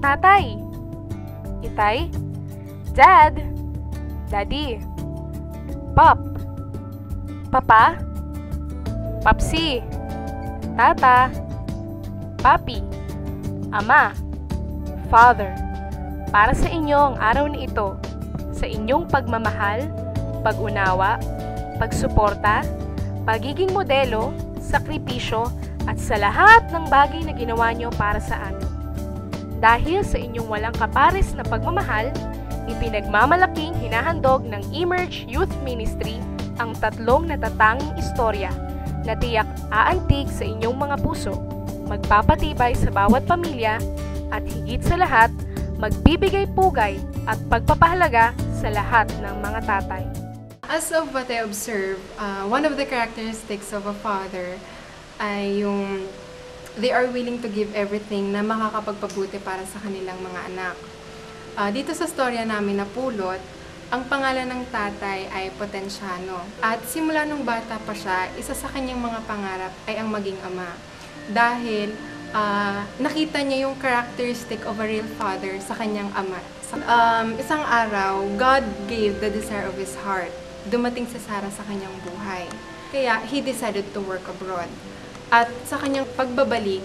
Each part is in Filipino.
Tatay. Itay. Dad. Daddy. Pop. Papa. Papsi. Tata. Papi. Ama. Father. Para sa inyo ang araw na ito, sa inyong pagmamahal, pag-unawa, pagsuporta, pagiging modelo, sakripisyo, at sa lahat ng bagay na ginawa nyo para sa amin. Dahil sa inyong walang kapares na pagmamahal, ipinagmamalaking hinahandog ng Emerge Youth Ministry ang tatlong natatanging istorya na tiyak aantig sa inyong mga puso, magpapatibay sa bawat pamilya, at higit sa lahat, magbibigay pugay at pagpapahalaga sa lahat ng mga tatay. As of what I observe, one of the characteristics of a father ay yung they are willing to give everything na makakapagpabuti para sa kanilang mga anak. Dito sa storya namin na Pulot, ang pangalan ng tatay ay Potensyano. At simula nung bata pa siya, isa sa kanyang mga pangarap ay ang maging ama. Dahil nakita niya yung characteristic of a real father sa kanyang ama. Isang araw, God gave the desire of his heart. Dumating si Sarah sa kanyang buhay. Kaya, he decided to work abroad. At sa kanyang pagbabalik,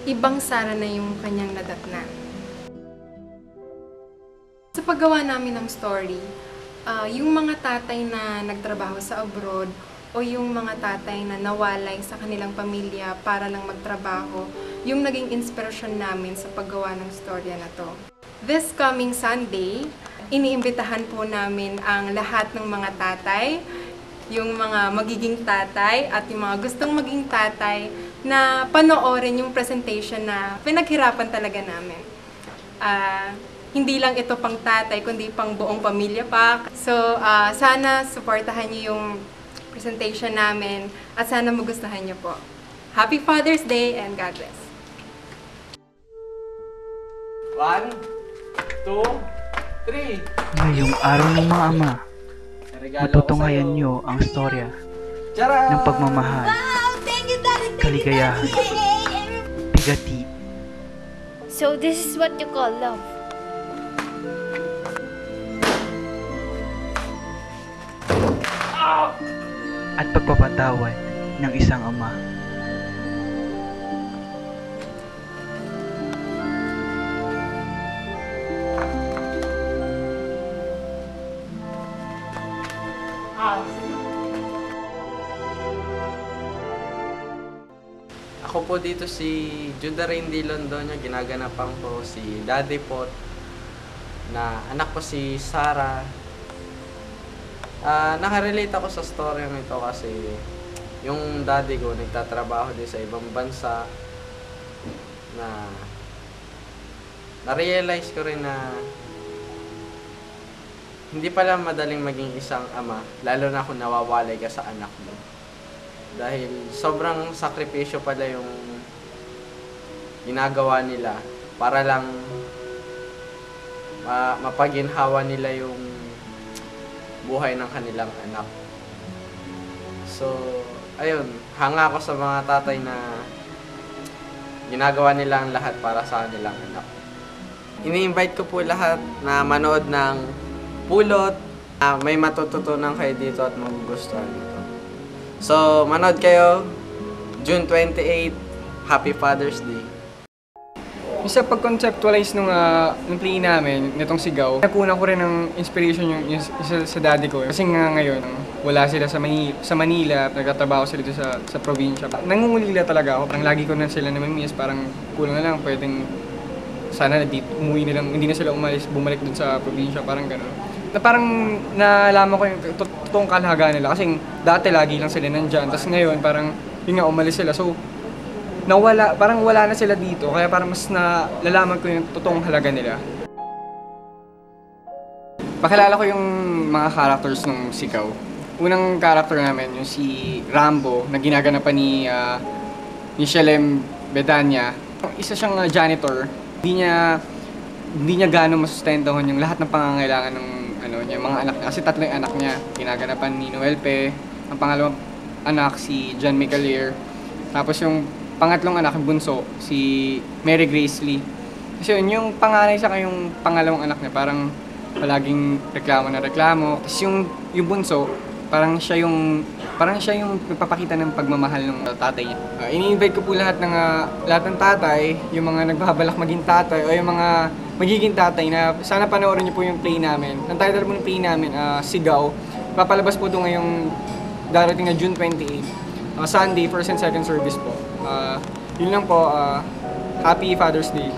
ibang Sarah na yung kanyang nadatnan. Sa paggawa namin ng story, yung mga tatay na nagtrabaho sa abroad, o yung mga tatay na nawalay sa kanilang pamilya para lang magtrabaho, yung naging inspirasyon namin sa paggawa ng storya na to. This coming Sunday, iniimbitahan po namin ang lahat ng mga tatay, yung mga magiging tatay at yung mga gustong maging tatay na panoorin yung presentation na pinaghirapan talaga namin. Hindi lang ito pang tatay, kundi pang buong pamilya pa. So, sana supportahan niyo yung presentation namin at sana magustuhan niyo po. Happy Father's Day and God bless. 1, 2, 3. Ngayong araw ng mga ama, matutunghayan niyo ang storya ng pagmamahal, kaligayahan, bigati. So this is what you call love. At pagpapatawad ng isang ama. Ako po dito si Judarin D. Londoño, ginaganapan ko si Daddy Pot, na anak ko si Sarah. Nakarelate ako sa story nito kasi yung daddy ko nagtatrabaho din sa ibang bansa, na na-realize ko rin na hindi pala madaling maging isang ama, lalo na kung nawawalay ka sa anak mo. Dahil sobrang sakripisyo pala yung ginagawa nila para lang mapaginhawa nila yung buhay ng kanilang anak. So, ayun, hanga ako sa mga tatay na ginagawa nila ang lahat para sa kanilang anak. Ini-invite ko po lahat na manood ng Pulot. May matututunan kayo dito at magugustuhan dito. So, manood kayo. June 28, Happy Father's Day. Sa pag-conceptualize nung play namin, nitong sigaw, nakuha ko rin ng inspiration yung sa daddy ko. Kasi nga ngayon, wala sila sa Manila, nagtatrabaho sila dito sa probinsya. Nangungulila talaga ako. Parang lagi ko na sila namimiss, parang kulang na lang, pwedeng sana umuwi nilang, hindi na sila umalis, bumalik dun sa probinsya, parang gano'n. Na parang nalaman ko yung totoong kalahagaan nila. Kasi dati lagi lang sila nandyan, tapos ngayon parang yun nga, umalis sila. So, parang wala na sila dito, kaya parang mas nalalaman ko yung totoong halaga nila. Pakilala ko yung mga characters ng Sigaw. Unang character namin, yung si Rambo, na ginaganapan ni Shelem Bedanya. Isa siyang janitor. Hindi niya gano'ng masustentuhan yung lahat ng pangangailangan ng niya, mga anak niya. Kasi tatlo yung anak niya. Ginaganapan ni Noel Pe. Ang pangalawang anak, si John Micalier. Tapos yung pangatlong anak, bunso, si Mary Grace Lee. Kasi yun, yung panganay sa yung pangalawang anak niya, parang palaging reklamo na reklamo. Tapos yung bunso, parang siya yung nagpapakita ng pagmamahal ng tatay niya. Ini-invite ko po lahat ng tatay, yung mga nagbabalak maging tatay o yung mga magiging tatay na sana panoorin niyo po yung play namin. Ang title po ng play namin, Sigaw. Papalabas po ito ngayong darating na June 28. Sunday, first and second service po. Yun lang po, Happy Father's Day.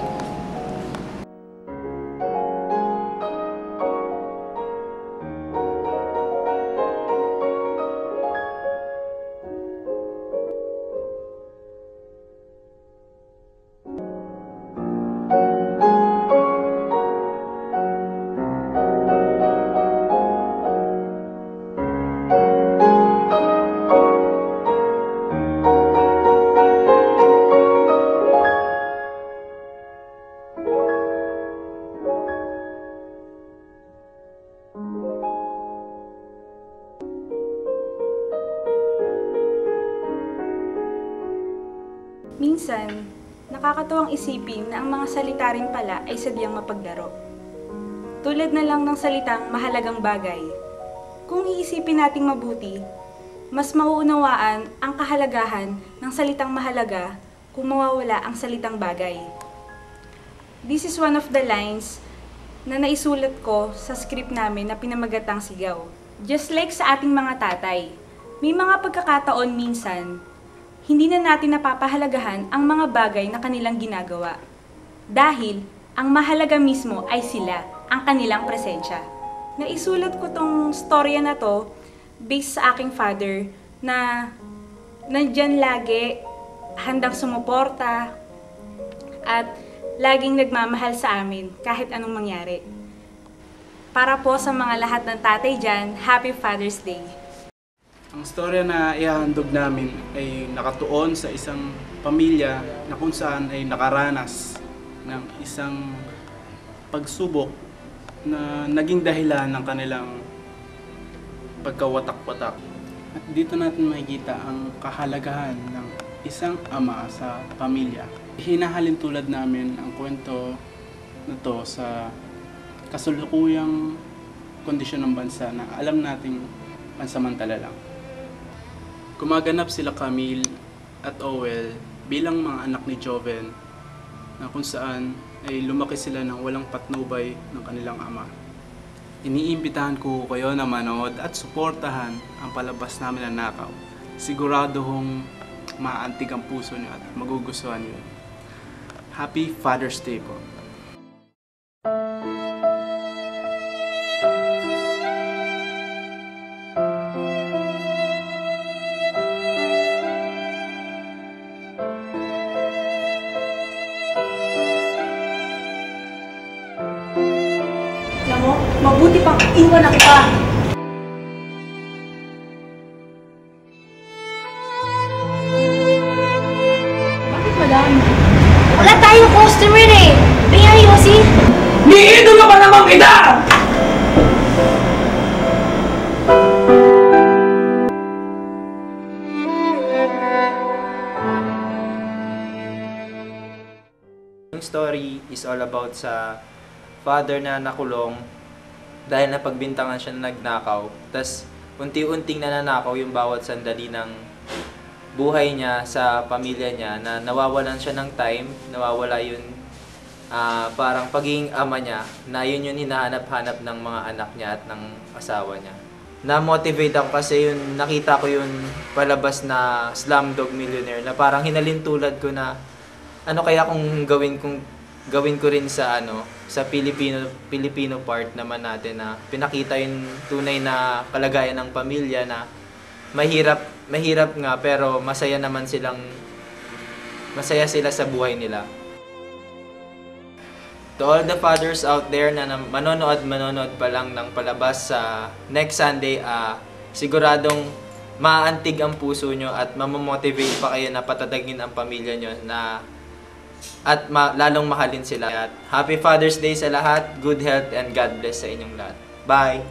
Minsan, nakakatuwang isipin na ang mga salita rin pala ay sadyang mapaglaro. Tulad na lang ng salitang mahalagang bagay. Kung iisipin nating mabuti, mas mauunawaan ang kahalagahan ng salitang mahalaga kung mawawala ang salitang bagay. This is one of the lines na naisulat ko sa script namin na pinamagatang Sigaw. Just like sa ating mga tatay, may mga pagkakataon minsan hindi na natin napapahalagahan ang mga bagay na kanilang ginagawa. Dahil, ang mahalaga mismo ay sila, ang kanilang presensya. Naisulat ko tong storya na to based sa aking father na nandyan lagi, handang sumuporta, at laging nagmamahal sa amin kahit anong mangyari. Para po sa mga lahat ng tatay dyan, Happy Father's Day! Ang storya na ihahandog namin ay nakatuon sa isang pamilya na kung saan ay nakaranas ng isang pagsubok na naging dahilan ng kanilang pagkawatak-watak. At dito natin makikita ang kahalagahan ng isang ama sa pamilya. Hinahalin tulad namin ang kwento na to sa kasalukuyang kondisyon ng bansa na alam nating pansamantala lang. Gumaganap sila Camille at Owel bilang mga anak ni Joven na kung saan ay lumaki sila ng walang patnubay ng kanilang ama. Iniimbitahan ko kayo na manood at suportahan ang palabas namin na Nakaw. Sigurado hong maantig ang puso niyo at magugustuhan niyo. Happy Father's Day po! Mabuti pang iwan na kita! Bakit madami? Wala tayong customer eh! Kaya Yossi? Niito na ba naman kita? Yung story is all about sa father na nakulong dahil napagbintangan siya na nagnakaw. Tapos, unti-unting nananakaw yung bawat sandali ng buhay niya sa pamilya niya na nawawalan siya ng time, nawawala yun parang pagiging ama niya na yun yung hinahanap-hanap ng mga anak niya at ng asawa niya. Na-motivate ako kasi yun, nakita ko yung palabas na Slumdog Millionaire na parang hinalintulad ko na ano kaya kung gawin ko rin sa sa Filipino part naman natin na pinakita yung tunay na kalagayan ng pamilya na mahirap nga pero masaya sila sa buhay nila. To all the fathers out there na manonood pa lang ng palabas sa next Sunday, siguradong maantig ang puso nyo at mamomotivate pa kayo na patatagin ang pamilya nyo at lalong mahalin sila. At Happy Father's Day sa lahat, good health and God bless sa inyong lahat. Bye!